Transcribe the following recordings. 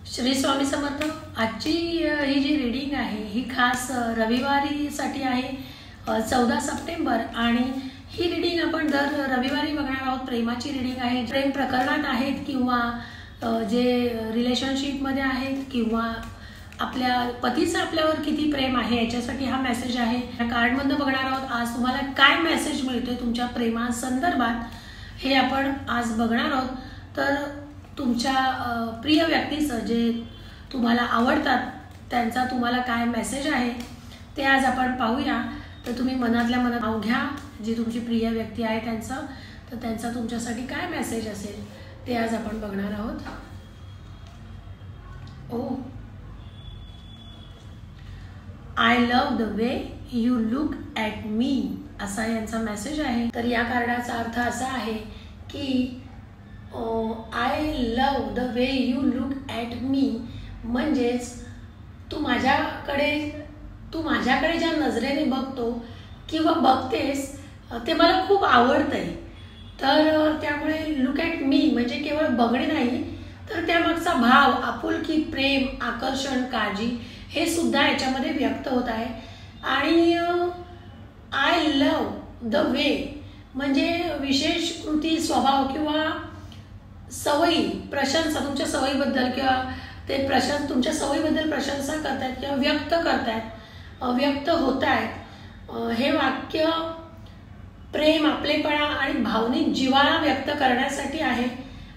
श्री स्वामी समर्थ। आजची ही जी रीडिंग आहे ही खास रविवारीसाठी आहे, 14 सप्टेंबर। आणि ही रीडिंग आपण दर रविवारी बघणार आहोत। प्रेमाची रीडिंग आहे, प्रेम प्रकरणात आहेत किंवा जे रिलेशनशिपमध्ये आहेत किंवा आपल्या पतीचं आपल्यावर किती प्रेम आहे याच्यासाठी हा मेसेज आहे। या कार्डमधून बघणार आहोत आज तुम्हाला काय मेसेज मिळतोय तुमच्या प्रेमासंदर्भात हे आपण आज बघणार आहोत। तर तुमच्या प्रिय व्यक्तीचं जे तुम्हाला आवडतात त्यांचा तुम्हाला काय मेसेज आहे ते आज आपण पाहूया। तर तुम्ही मनातल्या मनात नाव घ्या जी तुमची प्रिय व्यक्ती आहे त्यांचं, तर त्यांचा तुमच्यासाठी काय मेसेज असेल ते आज आपण बघणार आहोत। I love the way you look at me असा यांचा मेसेज आहे। तर या कार्डाचा अर्थ असा आहे की I love the way you look at me, म्हणजेच तू माझ्याकडे ज्या नजरेने बघतो किंवा बघतेस ते मला खूप आवडतंय। तर त्यामुळे लुक ॲट मी म्हणजे केवळ बघणे नाही तर त्यामागचा भाव, आपुलकी, प्रेम, आकर्षण, काळजी हे सुद्धा याच्यामध्ये व्यक्त होत आहे। आणि आय लव्ह द वे म्हणजे विशेष कृती, स्वभाव किंवा सवयी, प्रशंसा तुमच्या सवयीबद्दल किंवा ते तुमच्या सवयीबद्दल प्रशंसा करतात किंवा व्यक्त करतात, व्यक्त होत आहेत। हे वाक्य प्रेम, आपलेपणा आणि भावनिक जिव्हाळा व्यक्त करण्यासाठी आहे।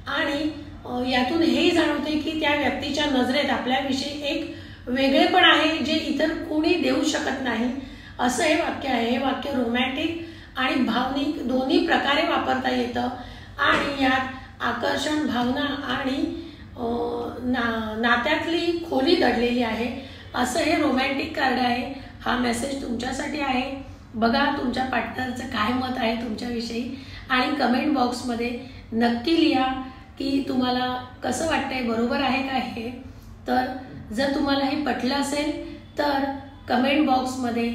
आणि यातून हे जाणवते की त्या व्यक्तीच्या नजरेत आपल्याविषयी एक वेगळेपण आहे जे इतर कोणी देऊ शकत नाही, असं हे वाक्य आहे। हे वाक्य रोमॅन्टिक आणि भावनिक दोन्ही प्रकारे वापरता येतं आणि यात आकर्षण, भावना आणि नात्यातली खोली दडलेली आहे, असं हे रोमॅन्टिक कार्ड आहे। हा मेसेज तुमच्यासाठी आहे। बघा तुमच्या पार्टनरचं काय मत आहे तुमच्याविषयी आणि कमेंट बॉक्समध्ये नक्की लिहा की तुम्हाला कसं वाटतंय, बरोबर आहे का हे। तर जर तुम्हाला हे पटलं असेल तर कमेंट बॉक्समध्ये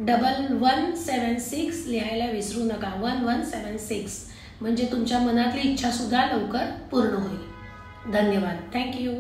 1176 लिहायला विसरू नका। 1176 म्हणजे तुमच्या मनातली इच्छा सुद्धा लवकर पूर्ण होईल। धन्यवाद। थँक्यू।